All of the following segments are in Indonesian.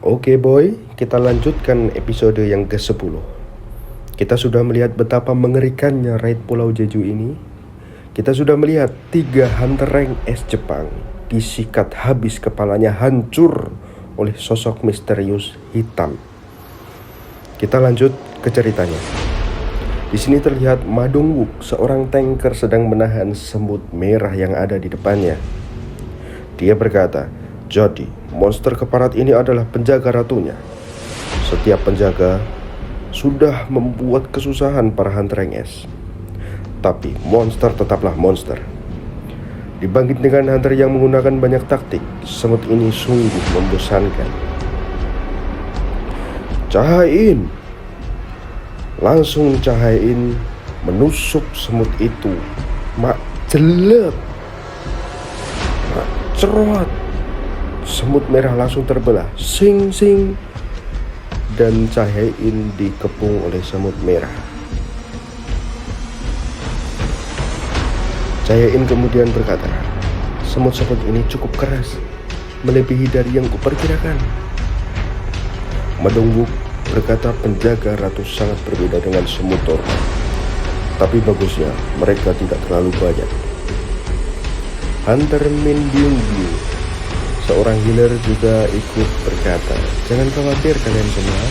Oke boy, kita lanjutkan episode yang ke-10. Kita sudah melihat betapa mengerikannya raid Pulau Jeju ini. Kita sudah melihat 3 hunter rank S Jepang disikat habis, kepalanya hancur oleh sosok misterius hitam. Kita lanjut ke ceritanya. Di sini terlihat Ma Dong-wook, seorang tanker, sedang menahan semut merah yang ada di depannya. Dia berkata, "Jadi, monster keparat ini adalah penjaga ratunya. Setiap penjaga sudah membuat kesusahan para hunter rank S. Tapi monster tetaplah monster. Dibanding dengan hunter yang menggunakan banyak taktik, semut ini sungguh membosankan." "Cahain!" Langsung Cahain menusuk semut itu. Mak jelek, mak cerot. Semut merah langsung terbelah, sing sing, dan Cahain dikepung oleh semut merah. Cahain kemudian berkata, "Semut-semut ini cukup keras, melebihi dari yang kuperkirakan." Ma Dong-wook berkata, "Penjaga ratu sangat berbeda dengan semut normal. Tapi bagusnya mereka tidak terlalu banyak." Hunter Min Byung-gyu, seorang healer, juga ikut berkata, "Jangan khawatir kalian semua,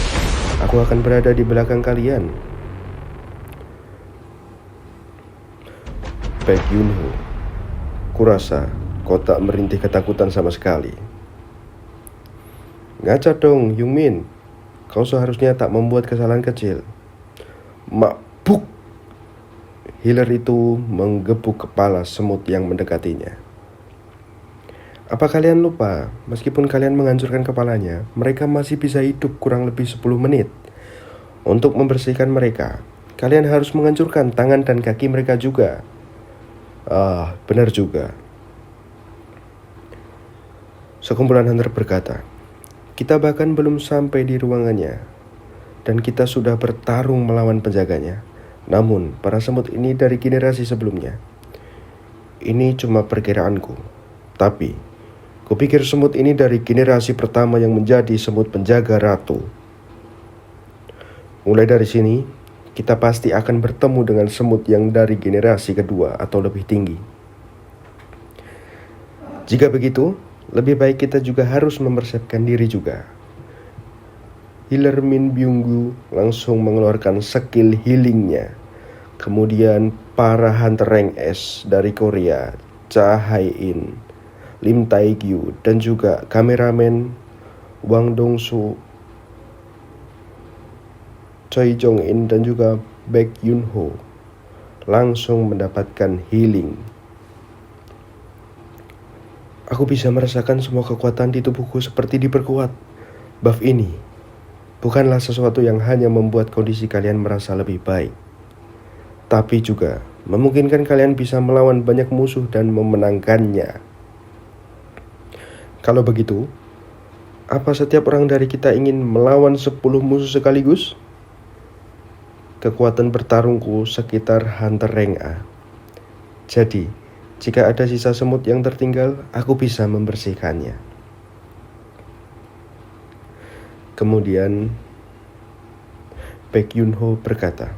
aku akan berada di belakang kalian." Baek Yun-ho, "Kurasa kau tak merintih ketakutan sama sekali." "Ngaca dong, Yung-min. Kau seharusnya tak membuat kesalahan kecil." Mabuk! Healer itu menggebuk kepala semut yang mendekatinya. "Apa kalian lupa, meskipun kalian menghancurkan kepalanya, mereka masih bisa hidup kurang lebih 10 menit. Untuk membersihkan mereka, kalian harus menghancurkan tangan dan kaki mereka juga." Benar juga. Sekumpulan hunter berkata, "Kita bahkan belum sampai di ruangannya, dan kita sudah bertarung melawan penjaganya. Namun, para semut ini dari generasi sebelumnya. Ini cuma perkiraanku, tapi kupikir semut ini dari generasi pertama yang menjadi semut penjaga ratu. Mulai dari sini, kita pasti akan bertemu dengan semut yang dari generasi kedua atau lebih tinggi. Jika begitu, lebih baik kita juga harus mempersiapkan diri juga." Healer Min Byung-gyu langsung mengeluarkan skill healingnya. Kemudian para hunter rank S dari Korea, Cha Hae-in, Lim Tae-gyu, dan juga kameramen Wang Dong-soo, Choi Jong-in, dan juga Baek Yun-ho langsung mendapatkan healing. "Aku bisa merasakan semua kekuatan di tubuhku seperti diperkuat. Buff ini bukanlah sesuatu yang hanya membuat kondisi kalian merasa lebih baik, tapi juga memungkinkan kalian bisa melawan banyak musuh dan memenangkannya. Kalau begitu, apa setiap orang dari kita ingin melawan 10 musuh sekaligus? Kekuatan bertarungku sekitar hunter rank A. Jadi, jika ada sisa semut yang tertinggal, aku bisa membersihkannya." Kemudian Baek Yun-ho berkata,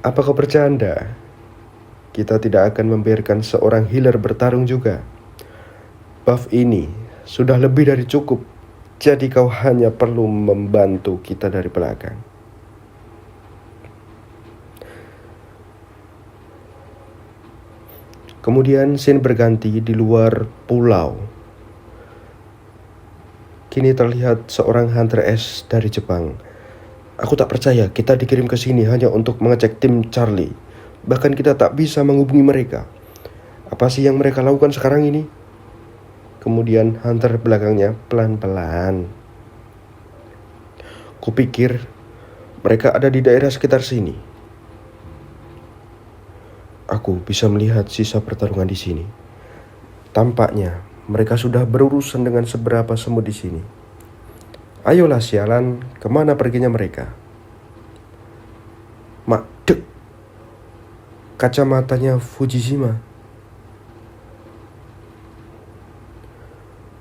"Apa kau bercanda? Kita tidak akan membiarkan seorang healer bertarung juga. Buff ini sudah lebih dari cukup, jadi kau hanya perlu membantu kita dari belakang." Kemudian scene berganti di luar pulau. Kini terlihat seorang hunter S dari Jepang. "Aku tak percaya kita dikirim ke sini hanya untuk mengecek tim Charlie. Bahkan kita tak bisa menghubungi mereka. Apa sih yang mereka lakukan sekarang ini?" Kemudian hunter belakangnya pelan-pelan, "Kupikir mereka ada di daerah sekitar sini. Aku bisa melihat sisa pertarungan di sini. Tampaknya mereka sudah berurusan dengan seberapa semut di sini. Ayolah sialan, kemana perginya mereka?" Mak dek, kacamatanya Fujishima.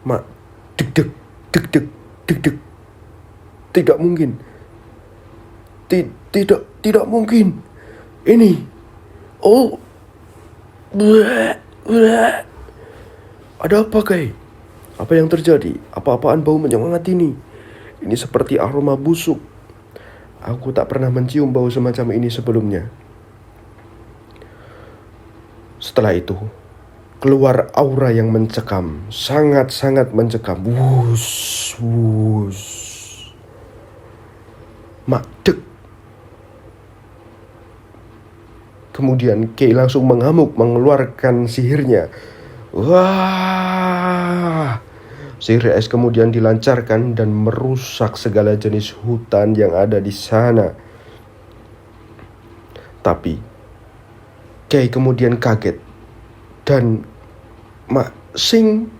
Mak dek dek, Deg deg, deg deg. Tidak mungkin. Tidak mungkin. Ini. Oh. Bleh, bleh. Ada apa, Kai? Apa yang terjadi? Apa-apaan bau menyengat ini? Ini seperti aroma busuk. Aku tak pernah mencium bau semacam ini sebelumnya. Setelah itu, keluar aura yang mencekam. Sangat-sangat mencekam. Wush, wush. Madek. Kemudian Kay langsung mengamuk mengeluarkan sihirnya. Wah. Sihir es kemudian dilancarkan dan merusak segala jenis hutan yang ada di sana. Tapi Kay kemudian kaget dan Sing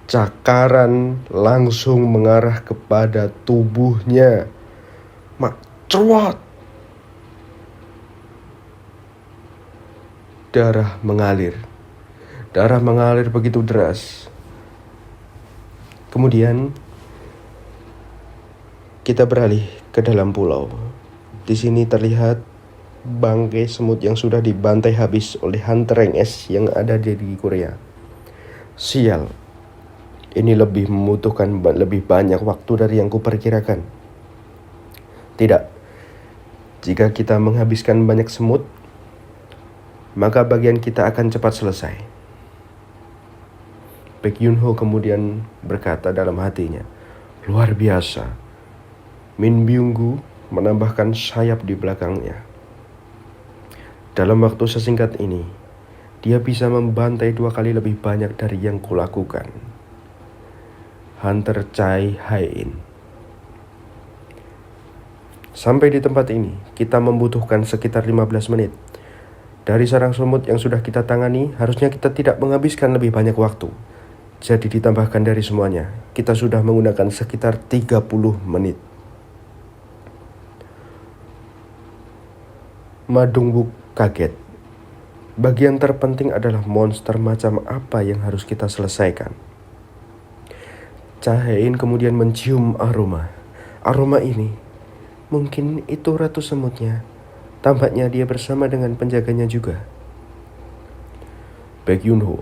cakaran langsung mengarah kepada tubuhnya. Cerwat. Darah mengalir begitu deras. Kemudian kita beralih ke dalam pulau. Di sini terlihat bangkai semut yang sudah dibantai habis oleh hunter rank S yang ada di Korea. Sial. Ini membutuhkan lebih banyak waktu dari yang kuperkirakan. Tidak. Jika kita menghabiskan banyak semut, maka bagian kita akan cepat selesai. Baek Yun-ho kemudian berkata dalam hatinya, luar biasa. Min Byung-gu menambahkan sayap di belakangnya. Dalam waktu sesingkat ini, dia bisa membantai 2 kali lebih banyak dari yang kulakukan. Hunter Chai Hae-in. Sampai di tempat ini, kita membutuhkan sekitar 15 menit. Dari sarang semut yang sudah kita tangani, harusnya kita tidak menghabiskan lebih banyak waktu. Jadi ditambahkan dari semuanya, kita sudah menggunakan sekitar 30 menit. Ma Dong-wook kaget. Bagian terpenting adalah monster macam apa yang harus kita selesaikan. Cha Hae-in kemudian mencium aroma. Aroma ini, mungkin itu ratu semutnya. Tampaknya dia bersama dengan penjaganya juga. Baek Yun-ho,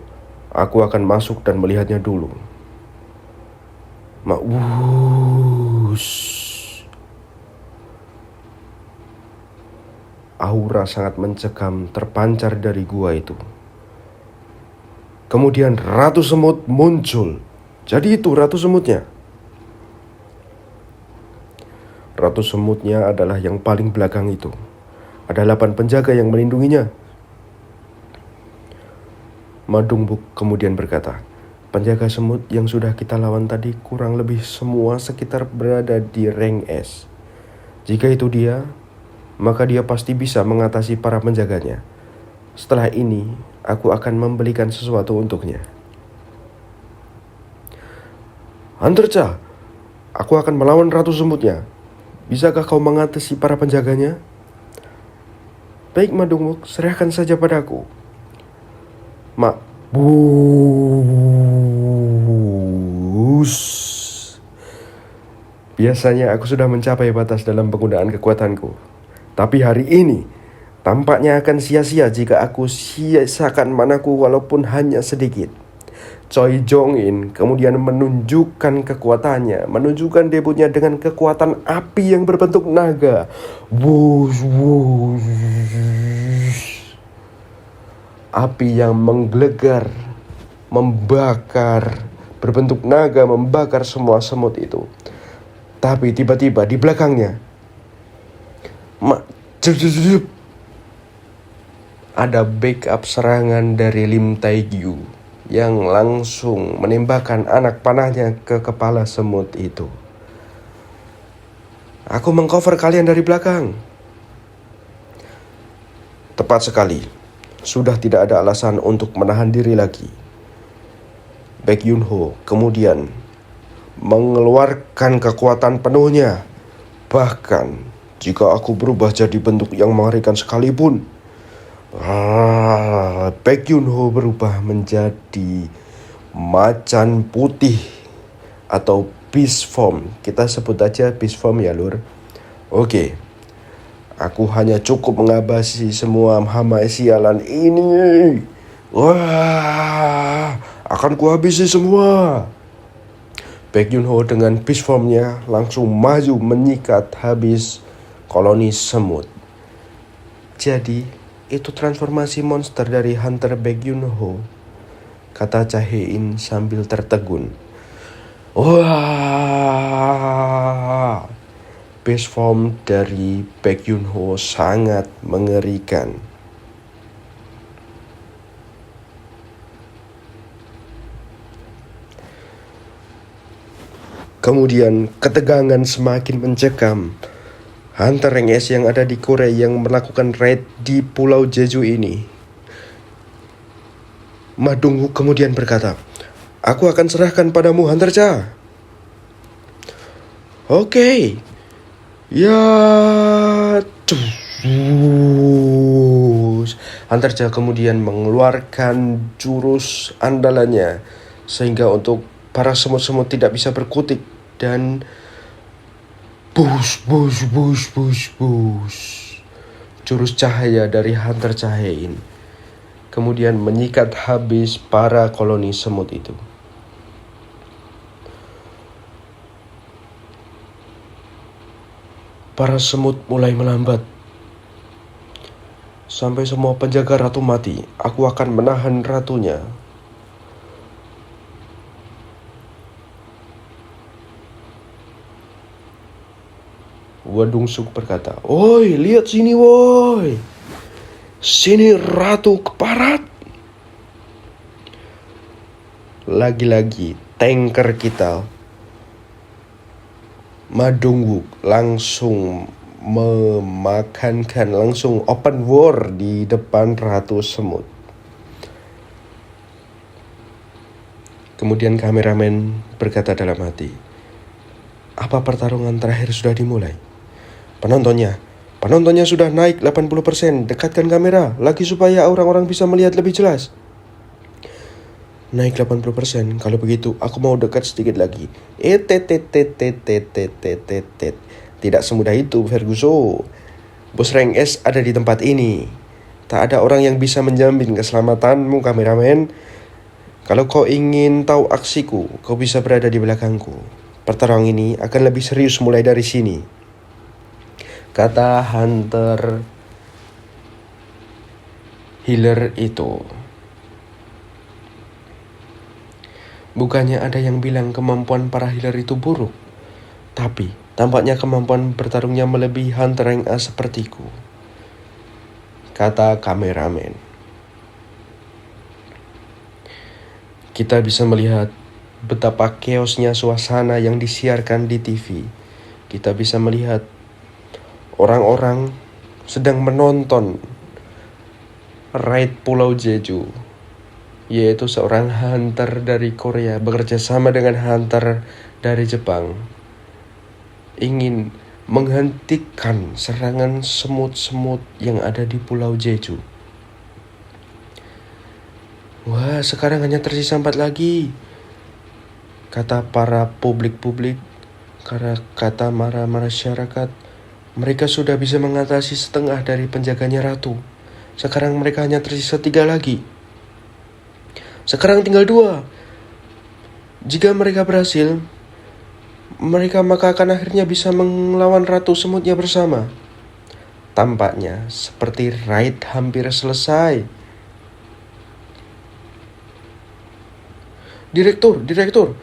aku akan masuk dan melihatnya dulu. Wush. Aura sangat mencekam terpancar dari gua itu. Kemudian ratu semut muncul. Jadi itu ratu semutnya. Ratu semutnya adalah yang paling belakang itu. Ada 8 penjaga yang melindunginya. Ma Dong-wook kemudian berkata, penjaga semut yang sudah kita lawan tadi kurang lebih semua sekitar berada di rank S. Jika itu dia, maka dia pasti bisa mengatasi para penjaganya. Setelah ini, aku akan membelikan sesuatu untuknya. Hunter Cha, aku akan melawan ratu semutnya. Bisakah kau mengatasi para penjaganya? Baik, Ma Dong-wook, serahkan saja padaku. Biasanya aku sudah mencapai batas dalam penggunaan kekuatanku. Tapi hari ini, tampaknya akan sia-sia jika aku sisakan manaku walaupun hanya sedikit. Choi Jong-in kemudian menunjukkan kekuatannya, menunjukkan debutnya dengan kekuatan api yang berbentuk naga. Wush, wush. Api yang menggelegar, membakar, berbentuk naga membakar semua semut itu. Tapi tiba-tiba di belakangnya ada backup serangan dari Lim Tae-gyu yang langsung menembakkan anak panahnya ke kepala semut itu. Aku mengcover kalian dari belakang. Tepat sekali. Sudah tidak ada alasan untuk menahan diri lagi. Baek Yun-ho kemudian mengeluarkan kekuatan penuhnya. Bahkan jika aku berubah jadi bentuk yang mengerikan sekalipun, Baek Yun-ho berubah menjadi macan putih atau beast form. Kita sebut aja beast form ya lur. Oke, aku hanya cukup mengabasi semua hama sialan ini. Wah, akan kuhabisi semua. Baek Yoon Ho dengan beast formnya langsung maju menyikat habis koloni semut. Jadi itu transformasi monster dari Hunter Baek Yoon Ho, kata Cha Hae-in sambil tertegun. Wah, base form dari Baek Yoon Ho sangat mengerikan. Kemudian ketegangan semakin mencekam. Hunter Rank S yang ada di Korea yang melakukan raid di Pulau Jeju ini. Ma Dong-wook kemudian berkata, "Aku akan serahkan padamu Hunter Cha." Oke. Ya. Hunter Cha kemudian mengeluarkan jurus andalannya sehingga untuk para semut-semut tidak bisa berkutik dan bush. Jurus cahaya dari Hunter Cha Hae-in kemudian menyikat habis para koloni semut itu. Para semut mulai melambat. Sampai semua penjaga ratu mati, aku akan menahan ratunya. Wadung-suk berkata, "Oi, lihat sini woi. Sini ratu keparat." Lagi-lagi tanker kita Ma Dong-wook langsung langsung open war di depan ratu semut. Kemudian kameramen berkata dalam hati, "Apa pertarungan terakhir sudah dimulai? Penontonnya sudah naik 80%. Dekatkan kamera lagi supaya orang-orang bisa melihat lebih jelas." Naik 80%. Kalau begitu aku mau dekat sedikit lagi. Tidak semudah itu, Ferguson. Bos Rank S ada di tempat ini. Tak ada orang yang bisa menjamin keselamatanmu, kameramen. Kalau kau ingin tahu aksiku, kau bisa berada di belakangku. Pertarungan ini akan lebih serius mulai dari sini, kata Hunter Healer itu. Bukannya ada yang bilang kemampuan para healer itu buruk, tapi tampaknya kemampuan bertarungnya melebihi Hunter Rank A sepertiku, kata kameramen. Kita bisa melihat betapa chaosnya suasana yang disiarkan di TV. Kita bisa melihat orang-orang sedang menonton raid Pulau Jeju, yaitu seorang hunter dari Korea bekerja sama dengan hunter dari Jepang, ingin menghentikan serangan semut-semut yang ada di Pulau Jeju. Wah, sekarang hanya tersisa 4 lagi, kata para publik, kata masyarakat. Mereka sudah bisa mengatasi setengah dari penjaganya ratu. Sekarang mereka hanya tersisa 3 lagi. Sekarang tinggal 2. Jika mereka berhasil, mereka maka akan akhirnya bisa melawan ratu semutnya bersama. Tampaknya seperti raid hampir selesai. Direktur,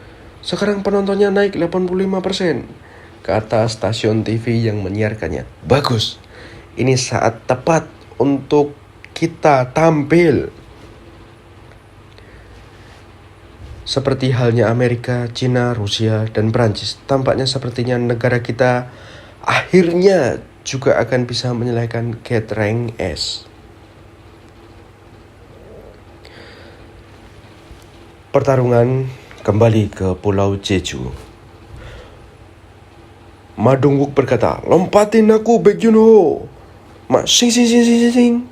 sekarang penontonnya naik 85%, kata stasiun TV yang menyiarkannya. Bagus, ini saat tepat untuk kita tampil. Seperti halnya Amerika, Cina, Rusia, dan Prancis, tampaknya sepertinya negara kita akhirnya juga akan bisa menyelesaikan Cat Rank S. Pertarungan kembali ke Pulau Jeju. Ma Dong-wook berkata, "Lompatin aku, Baek Yoon Ho. Sing.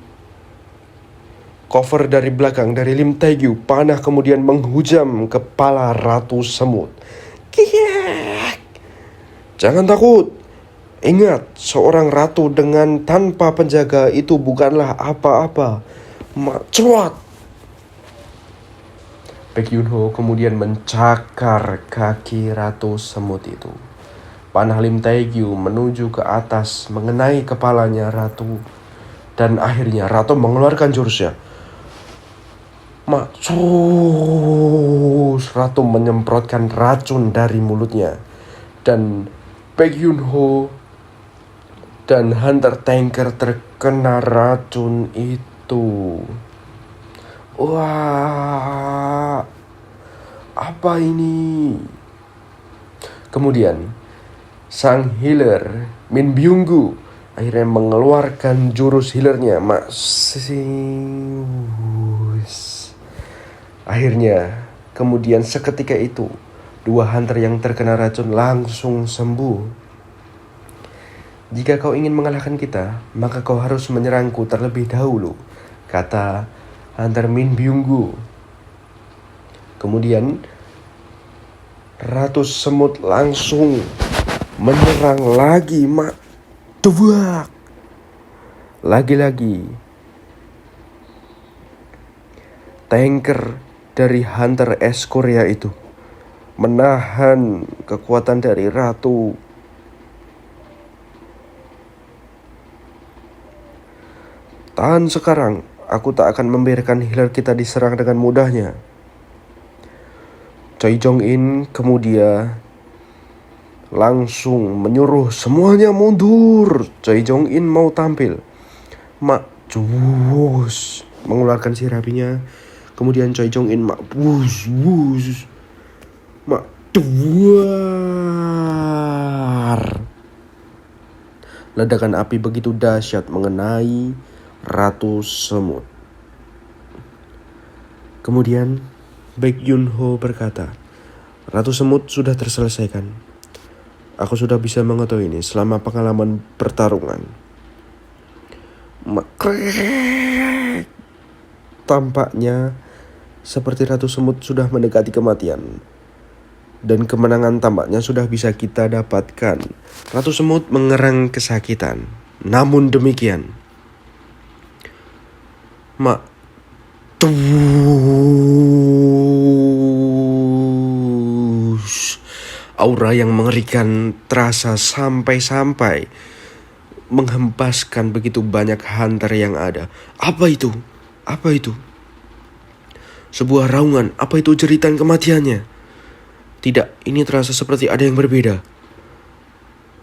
Cover dari belakang dari Lim Taegyu, panah kemudian menghujam kepala Ratu Semut. Kiek! Jangan takut. Ingat, seorang ratu dengan tanpa penjaga itu bukanlah apa-apa. Cepat! Baek Yun-ho kemudian mencakar kaki Ratu Semut itu. Panah Lim Taegyu menuju ke atas mengenai kepalanya Ratu. Dan akhirnya Ratu mengeluarkan jurusnya. Ratu menyemprotkan racun dari mulutnya. Dan Baek Yun-ho dan Hunter Tanker terkena racun itu. Wah, apa ini? Kemudian sang healer Min Byung-gu akhirnya mengeluarkan jurus healernya Akhirnya kemudian seketika itu dua hunter yang terkena racun langsung sembuh. Jika kau ingin mengalahkan kita, maka kau harus menyerangku terlebih dahulu, kata Hunter Min Byung-gu. Kemudian Ratu Semut langsung menyerang lagi, Tuak. Lagi-lagi tanker dari Hunter S Korea itu menahan kekuatan dari Ratu. Tahan sekarang, aku tak akan membiarkan healer kita diserang dengan mudahnya. Choi Jong-in kemudian langsung menyuruh semuanya mundur. Choi Jong-in mau tampil. Jus mengeluarkan sirapinya. Kemudian Choi Jong-in duar. Ledakan api begitu dahsyat mengenai Ratu Semut. Kemudian Baek Yun-ho berkata, Ratu Semut sudah terselesaikan. Aku sudah bisa mengetahui ini selama pengalaman pertarungan. Tampaknya seperti Ratu Semut sudah mendekati kematian. Dan kemenangan tampaknya sudah bisa kita dapatkan. Ratu Semut mengerang kesakitan. Namun demikian, aura yang mengerikan terasa sampai-sampai menghempaskan begitu banyak hunter yang ada. Apa itu? Apa itu? Sebuah raungan. Apa itu jeritan kematiannya? Tidak, ini terasa seperti ada yang berbeda.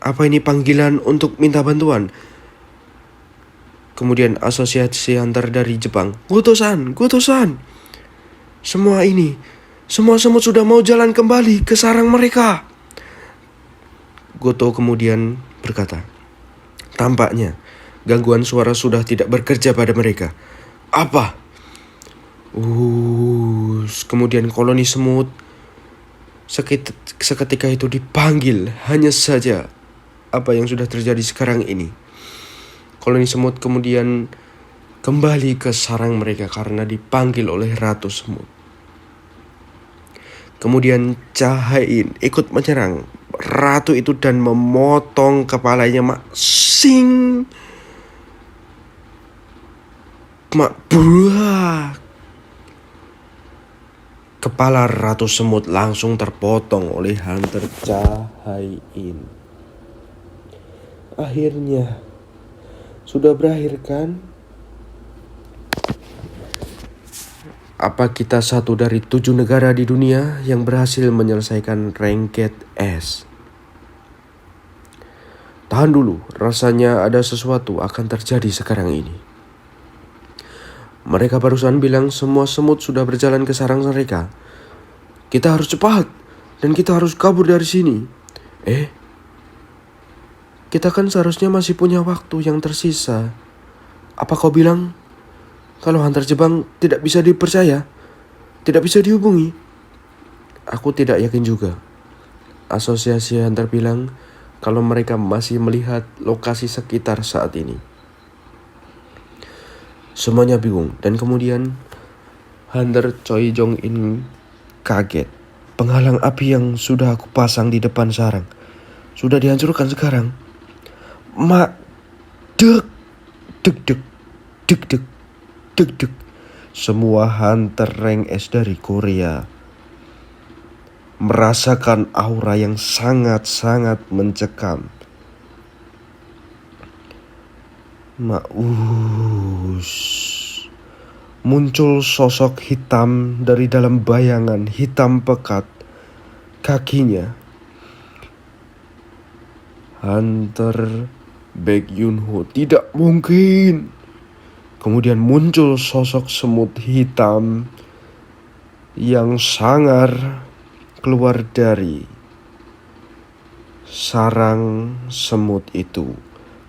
Apa ini panggilan untuk minta bantuan? Kemudian asosiasi hunter dari Jepang. Goto-san. Semua semut sudah mau jalan kembali ke sarang mereka. Goto kemudian berkata, tampaknya gangguan suara sudah tidak bekerja pada mereka. Apa? Kemudian koloni semut seketika itu dipanggil. Hanya saja apa yang sudah terjadi sekarang ini. Koloni semut kemudian kembali ke sarang mereka karena dipanggil oleh Ratu Semut. Kemudian Cha-hae-in ikut menyerang ratu itu dan memotong kepalanya. Kepala Ratu Semut langsung terpotong oleh Hunter Cha-hae-in. Akhirnya sudah berakhir kan? Apa kita satu dari 7 negara di dunia yang berhasil menyelesaikan Ranked S? Tahan dulu, rasanya ada sesuatu akan terjadi sekarang ini. Mereka barusan bilang semua semut sudah berjalan ke sarang mereka. Kita harus cepat, dan kita harus kabur dari sini. Kita kan seharusnya masih punya waktu yang tersisa. Apa kau bilang kalau hunter Jepang tidak bisa dipercaya, tidak bisa dihubungi? Aku tidak yakin juga. Asosiasi hunter bilang kalau mereka masih melihat lokasi sekitar saat ini. Semuanya bingung dan kemudian Hunter Choi Jong In kaget. Penghalang api yang sudah aku pasang di depan sarang sudah dihancurkan sekarang. Mak, dek, dek, dek, dek, dek, dek, dek. Semua hunter rank S dari Korea merasakan aura yang sangat-sangat mencekam. Muncul sosok hitam dari dalam bayangan, hitam pekat. Kakinya Hunter Baek Yoon-ho, tidak mungkin. Kemudian muncul sosok semut hitam yang sangar keluar dari sarang semut itu.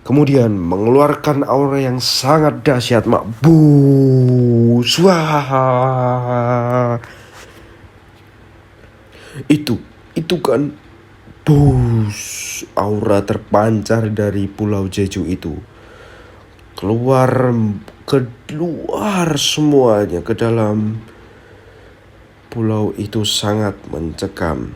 Kemudian mengeluarkan aura yang sangat dahsyat, mak. Wah. Itu kan aura terpancar dari Pulau Jeju itu. Keluar semuanya ke dalam pulau itu, sangat mencekam.